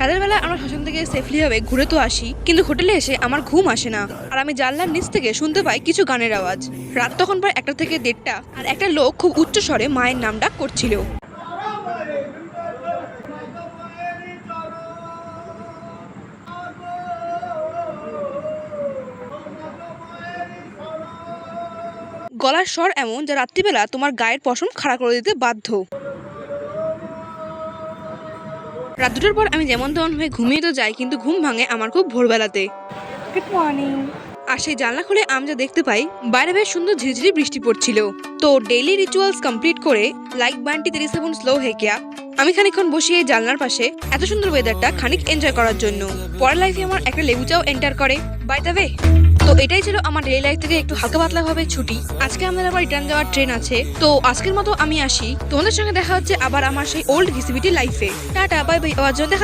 রাতের বেলা আমরা শ্মশান থেকে সেফলি ভাবে ঘুরে তো আসি, কিন্তু হোটেলে এসে আমার ঘুম আসে না। আর আমি জানলার নিচ থেকে শুনতে পাই কিছু গানের আওয়াজ। রাত তখন প্রায় 1টা থেকে 1:30, আর একটা লোক খুব উচ্চ স্বরে মায়ের নাম ডাক করছিল। গলার স্বর এমন যা রাত্রিবেলা তোমার গায়ের পশম খাড়া করে দিতে বাধ্য। রাত 2টার পর আমি যেমন তেমন হয়ে ঘুমিয়ে তো যাই, কিন্তু ঘুম ভাঙে আমার খুব ভোরবেলাতে। Good morning. আর সেই জানলা খুলে আমি যা দেখতে পাই, বাইরে বেশ সুন্দর ঝিরিঝিরি বৃষ্টি পড়ছিল। তো ডেইলি রিচুয়ালস কমপ্লিট করে লাইক বান্টি 37 স্লো হেকিয়া আমি খানিকক্ষণ বসিয়ে এই জানলার পাশে এত সুন্দর ওয়েদারটা খানিক এনজয় করার জন্য। পরের লাইফে আমার একটা লেবু চাও এন্টার করে। বাই দ্য ওয়ে, তো এটাই ছিল আমার ডেইলি লাইফ থেকে একটু হালকা পাতলা ভাবে ছুটি। আজকে আমাদের আবার রিটার্ন যাওয়ার ট্রেন আছে, তো আজকের মতো আমি আসি। তোমাদের সঙ্গে দেখা হচ্ছে আবার আমার সেই ওল্ড ভিসিবিটি লাইফে। টাটা, বাই বাই, আবার জন্য দেখা